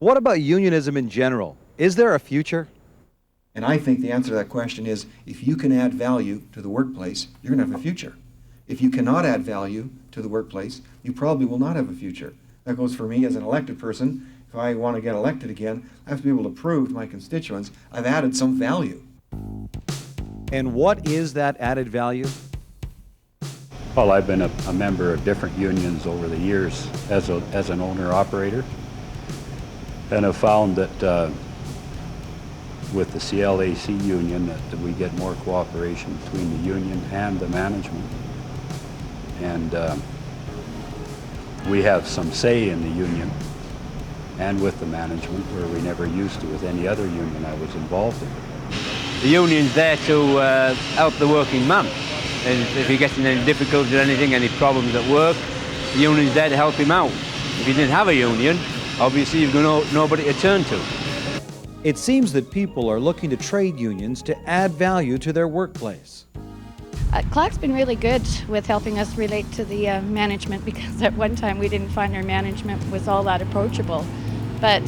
What about unionism in general? Is there a future? And I think the answer to that question is, if you can add value to the workplace, you're going to have a future. If you cannot add value to the workplace, you probably will not have a future. That goes for me as an elected person. If I want to get elected again, I have to be able to prove to my constituents I've added some value. And what is that added value? Well, I've been a member of different unions over the years as an owner-operator, and have found that with the CLAC union that we get more cooperation between the union and the management. And we have some say in the union and with the management where we never used to with any other union I was involved in. The union's there to help the working man. And if he gets in any difficulties or anything, any problems at work, the union's there to help him out. If you didn't have a union, obviously you've got nobody to turn to. It seems that people are looking to trade unions to add value to their workplace. CLAC's been really good with helping us relate to the management, because at one time we didn't find our management was all that approachable. But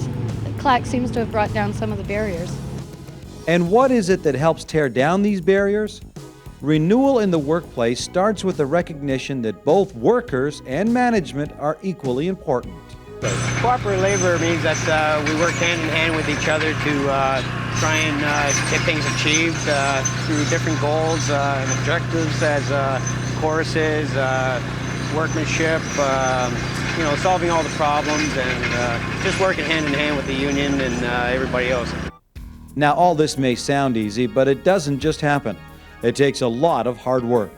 CLAC seems to have brought down some of the barriers. And what is it that helps tear down these barriers? Renewal in the workplace starts with the recognition that both workers and management are equally important. Cooperative labor means that we work hand in hand with each other to try and get things achieved through different goals and objectives as choruses, workmanship, solving all the problems, and just working hand in hand with the union and everybody else. Now, all this may sound easy, but it doesn't just happen. It takes a lot of hard work.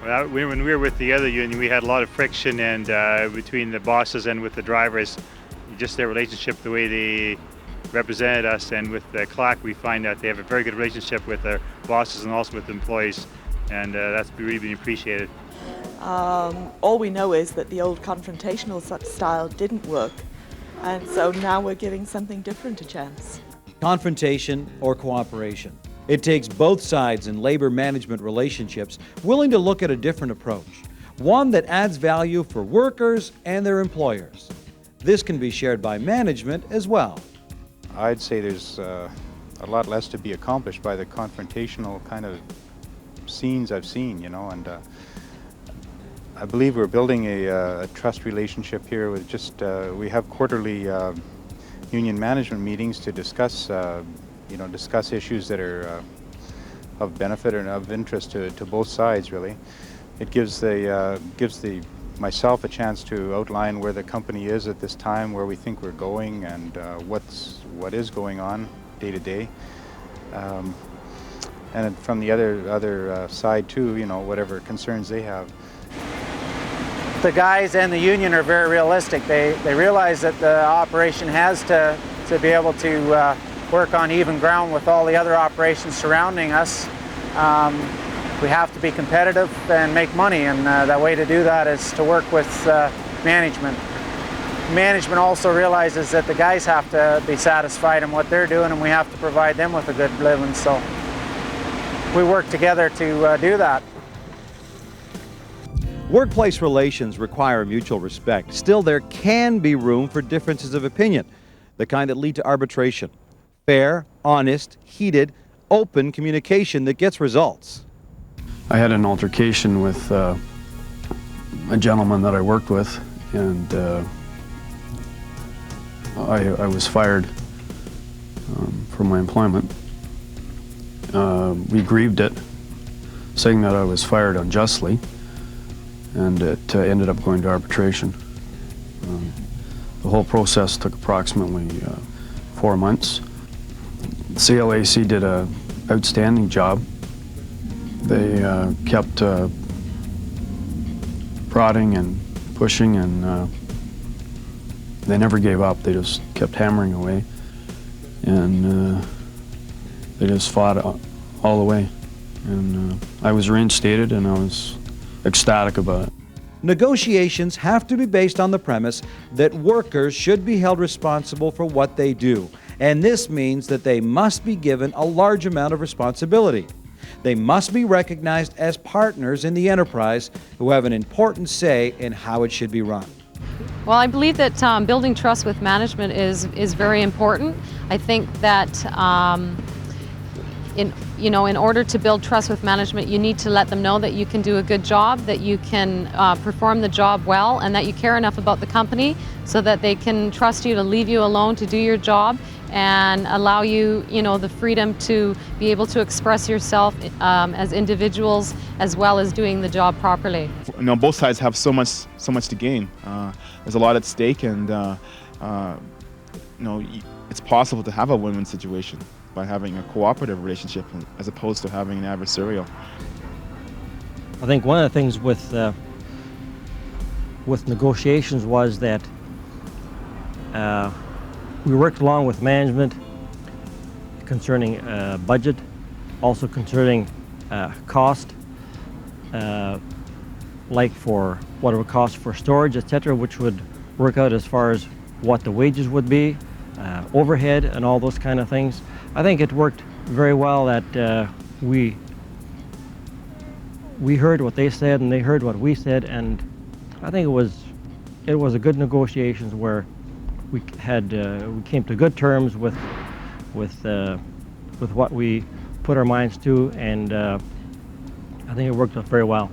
When we were with the other union, we had a lot of friction and between the bosses and with the drivers, just their relationship, the way they represented us. And with the CLAC, we find that they have a very good relationship with their bosses and also with the employees, and that's really been appreciated. All we know is that the old confrontational style didn't work, and so now we're giving something different a chance. Confrontation or cooperation. It takes both sides in labor management relationships willing to look at a different approach, one that adds value for workers and their employers. This can be shared by management as well. I'd say there's a lot less to be accomplished by the confrontational kind of scenes I've seen, and I believe we're building a trust relationship here with just, we have quarterly union management meetings to discuss discuss issues that are of benefit and of interest to both sides, really. It gives myself a chance to outline where the company is at this time, where we think we're going, and what is going on day to day. And from the other side too, whatever concerns they have. The guys and the union are very realistic. They realize that the operation has to be able to work on even ground with all the other operations surrounding us. We have to be competitive and make money, and the way to do that is to work with management. Management also realizes that the guys have to be satisfied in what they're doing, and we have to provide them with a good living, so we work together to do that. Workplace relations require mutual respect. Still, there can be room for differences of opinion, the kind that lead to arbitration. Fair, honest, heated, open communication that gets results. I had an altercation with a gentleman that I worked with, and I was fired from my employment. We grieved it, saying that I was fired unjustly, and it ended up going to arbitration. The whole process took approximately 4 months. The CLAC did an outstanding job. They kept prodding and pushing, and they never gave up. They just kept hammering away, and they just fought all the way. And I was reinstated, and I was ecstatic about it. Negotiations have to be based on the premise that workers should be held responsible for what they do, and this means that they must be given a large amount of responsibility. They must be recognized as partners in the enterprise who have an important say in how it should be run. Well, I believe that building trust with management is very important. I think that in order to build trust with management, you need to let them know that you can do a good job, that you can perform the job well, and that you care enough about the company so that they can trust you to leave you alone to do your job and allow you, the freedom to be able to express yourself as individuals as well as doing the job properly. Both sides have so much to gain. There's a lot at stake, and it's possible to have a win-win situation by having a cooperative relationship as opposed to having an adversarial. I think one of the things with negotiations was that we worked along with management concerning budget, also concerning cost, like for what it would cost for storage, etc., which would work out as far as what the wages would be, overhead, and all those kind of things. I think it worked very well that we heard what they said and they heard what we said, and I think it was a good negotiations where we came to good terms with what we put our minds to, and I think it worked out very well.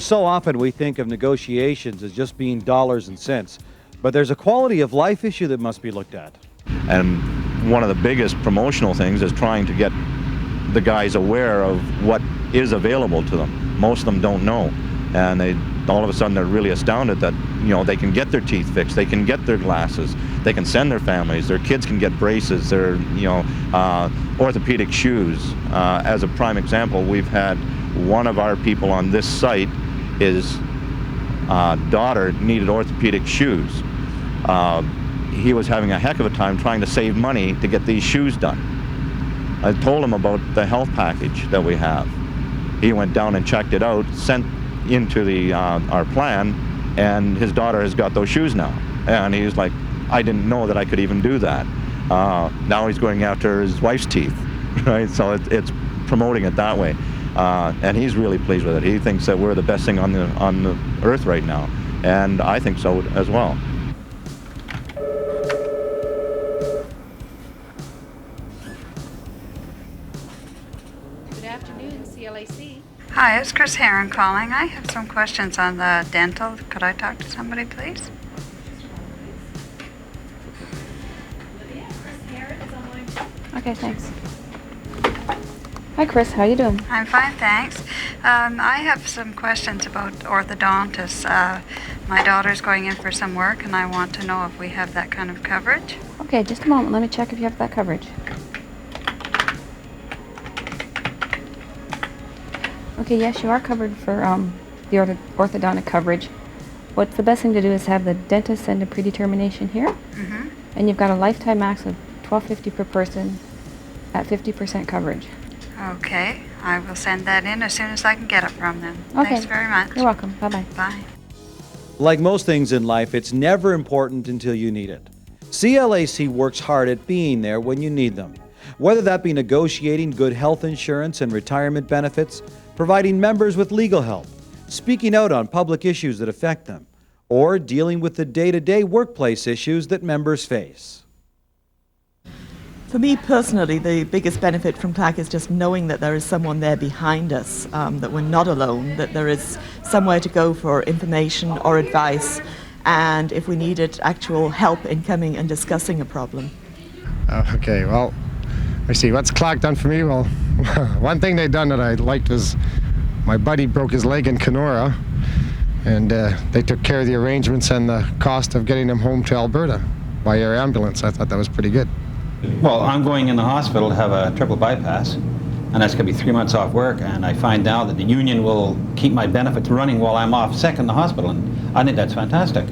So often we think of negotiations as just being dollars and cents, but there's a quality of life issue that must be looked at. And one of the biggest promotional things is trying to get the guys aware of what is available to them. Most of them don't know, and all of a sudden they're really astounded that they can get their teeth fixed, they can get their glasses, they can send their families, their kids can get braces, their orthopedic shoes. As a prime example, we've had one of our people on this site, his daughter needed orthopedic shoes. He was having a heck of a time trying to save money to get these shoes done. I told him about the health package that we have. He went down and checked it out, sent into our plan, and his daughter has got those shoes now. And he's like, I didn't know that I could even do that. Now he's going after his wife's teeth, right? So it's promoting it that way. And he's really pleased with it. He thinks that we're the best thing on the earth right now, and I think so as well. Good afternoon, CLAC. Hi, it's Chris Heron calling. I have some questions on the dental. Could I talk to somebody, please? Okay, thanks. Hi, Chris. How you doing? I'm fine, thanks. I have some questions about orthodontists. My daughter's going in for some work, and I want to know if we have that kind of coverage. Okay, just a moment. Let me check if you have that coverage. Okay, yes, you are covered for the orthodontic coverage. What's the best thing to do is have the dentist send a predetermination here. Mm-hmm. And you've got a lifetime max of $1,250 per person at 50% coverage. Okay, I will send that in as soon as I can get it from them. Okay. Thanks very much. You're welcome. Bye-bye. Bye. Like most things in life, it's never important until you need it. CLAC works hard at being there when you need them. Whether that be negotiating good health insurance and retirement benefits, providing members with legal help, speaking out on public issues that affect them, or dealing with the day-to-day workplace issues that members face. For me personally, the biggest benefit from CLAC is just knowing that there is someone there behind us, that we're not alone, that there is somewhere to go for information or advice, and if we needed actual help in coming and discussing a problem. Okay, well, let's see, what's CLAC done for me? Well, one thing they've done that I liked was my buddy broke his leg in Kenora, and they took care of the arrangements and the cost of getting him home to Alberta by air ambulance. I thought that was pretty good. Well, I'm going in the hospital to have a triple bypass, and that's going to be 3 months off work, and I find now that the union will keep my benefits running while I'm off sick in the hospital, and I think that's fantastic.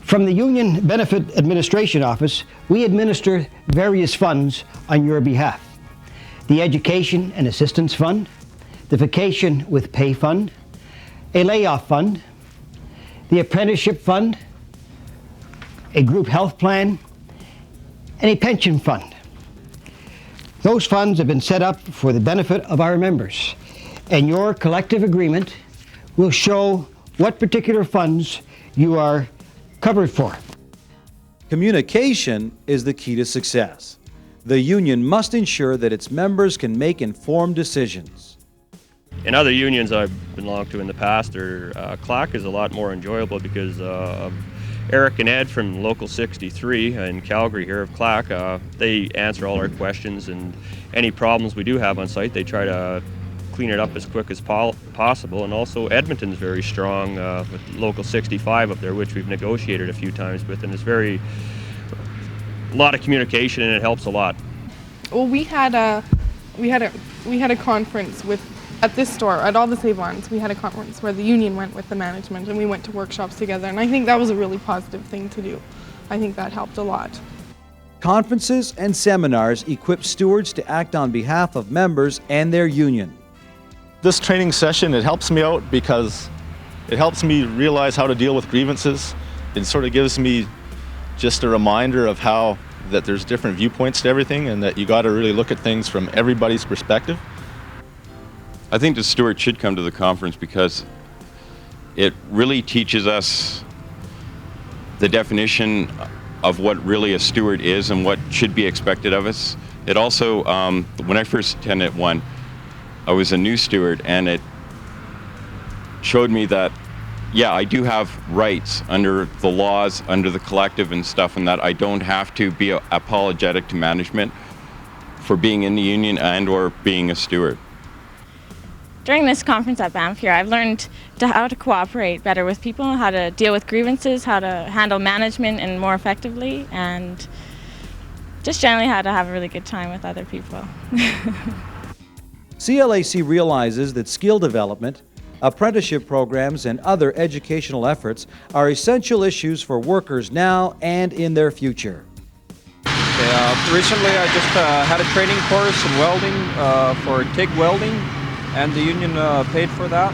From the Union Benefit Administration Office, we administer various funds on your behalf. The Education and Assistance Fund, the Vacation with Pay Fund, a Layoff Fund, the Apprenticeship Fund, a Group Health Plan, and a pension fund. Those funds have been set up for the benefit of our members, and your collective agreement will show what particular funds you are covered for. Communication is the key to success. The union must ensure that its members can make informed decisions. In other unions I've belonged to in the past, CLAC is a lot more enjoyable because of Eric and Ed from Local 63 in Calgary here of CLAC. They answer all our questions, and any problems we do have on site, they try to clean it up as quick as possible. And also Edmonton's very strong with Local 65 up there, which we've negotiated a few times with, and it's a lot of communication, and it helps a lot. Well, we had a conference at this store, at all the Save-Ons, we had a conference where the union went with the management, and we went to workshops together, and I think that was a really positive thing to do. I think that helped a lot. Conferences and seminars equip stewards to act on behalf of members and their union. This training session, it helps me out because it helps me realize how to deal with grievances. It sort of gives me just a reminder of how that there's different viewpoints to everything, and that you got to really look at things from everybody's perspective. I think the steward should come to the conference because it really teaches us the definition of what really a steward is and what should be expected of us. It also, when I first attended one, I was a new steward, and it showed me that, yeah, I do have rights under the laws, under the collective and stuff, and that I don't have to be apologetic to management for being in the union and or being a steward. During this conference at Banff here, I've learned how to cooperate better with people, how to deal with grievances, how to handle management and more effectively, and just generally how to have a really good time with other people. CLAC realizes that skill development, apprenticeship programs, and other educational efforts are essential issues for workers now and in their future. Recently I just had a training course in welding for TIG welding, and the union paid for that.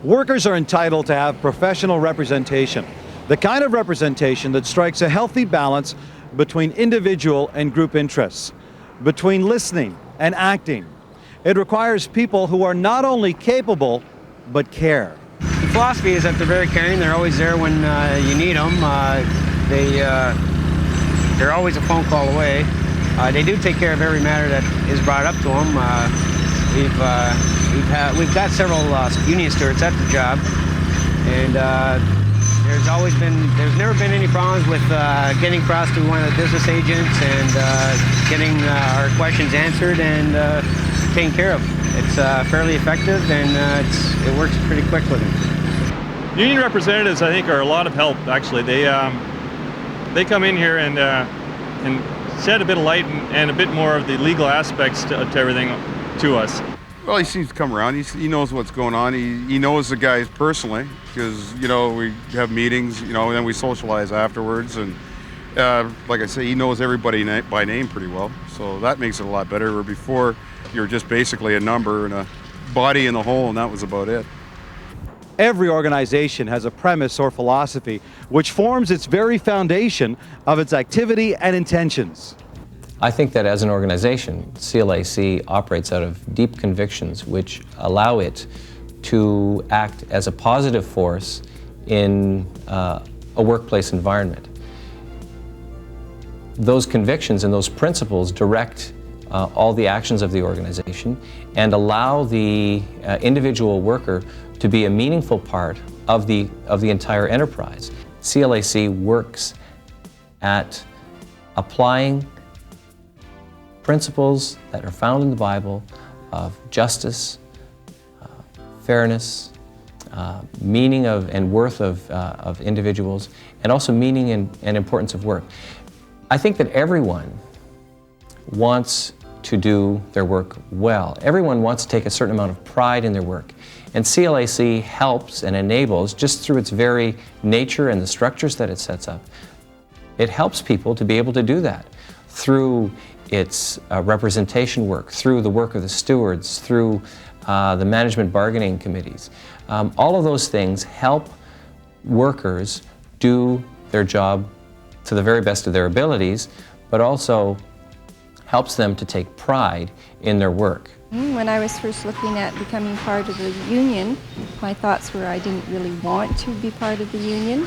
Workers are entitled to have professional representation, the kind of representation that strikes a healthy balance between individual and group interests, between listening and acting. It requires people who are not only capable, but care. The philosophy is that they're very caring. They're always there when you need them. They're always a phone call away. They do take care of every matter that is brought up to them. We've got several union stewards at the job, and there's never been any problems with getting across to one of the business agents and getting our questions answered and taken care of. It's fairly effective, and it works pretty quick with them. Union representatives, I think, are a lot of help. Actually, they come in here and shed a bit of light and a bit more of the legal aspects to everything to us. Well, he seems to come around. He knows what's going on. He knows the guys personally because, we have meetings, and then we socialize afterwards. And like I say, he knows everybody by name pretty well. So that makes it a lot better. Where before, you're just basically a number and a body in the hole, and that was about it. Every organization has a premise or philosophy which forms its very foundation of its activity and intentions. I think that as an organization, CLAC operates out of deep convictions which allow it to act as a positive force in a workplace environment. Those convictions and those principles direct all the actions of the organization and allow the individual worker to be a meaningful part of the entire enterprise. CLAC works at applying principles that are found in the Bible of justice, fairness, meaning and worth of individuals, and also meaning and importance of work. I think that everyone wants to do their work well. Everyone wants to take a certain amount of pride in their work. And CLAC helps and enables, just through its very nature and the structures that it sets up, it helps people to be able to do that through its representation work, through the work of the stewards, through the management bargaining committees. All of those things help workers do their job to the very best of their abilities, but also helps them to take pride in their work. When I was first looking at becoming part of the union, My thoughts were I didn't really want to be part of the union.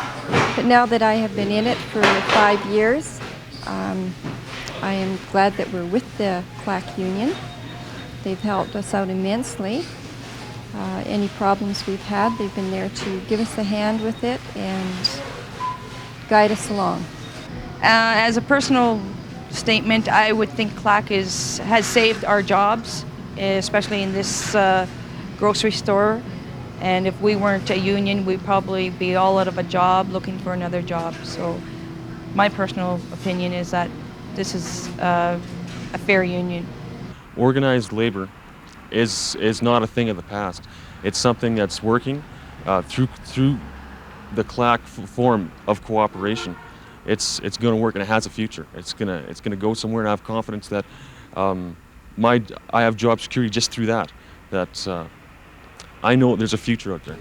But now that I have been in it for 5 years, I am glad that we're with the CLAC union. They've helped us out immensely. Any problems we've had, they've been there to give us a hand with it and guide us along. As a personal statement, I would think CLAC has saved our jobs, especially in this grocery store. And if we weren't a union, we'd probably be all out of a job looking for another job. So my personal opinion is that this is a fair union. Organized labor is not a thing of the past. It's something that's working through the CLAC form of cooperation. It's going to work, and it has a future. It's gonna go somewhere, and I have confidence that I have job security just through that. I know there's a future out there.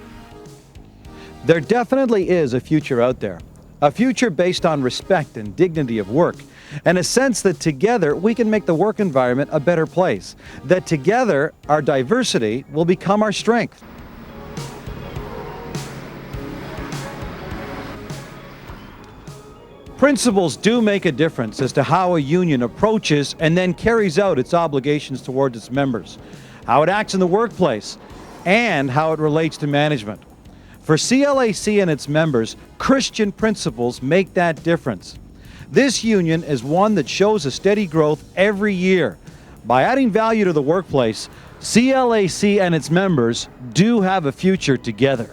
There definitely is a future out there. A future based on respect and dignity of work, and a sense that together we can make the work environment a better place. That together our diversity will become our strength. Principles do make a difference as to how a union approaches and then carries out its obligations towards its members, how it acts in the workplace, and how it relates to management. For CLAC and its members, Christian principles make that difference. This union is one that shows a steady growth every year. By adding value to the workplace, CLAC and its members do have a future together.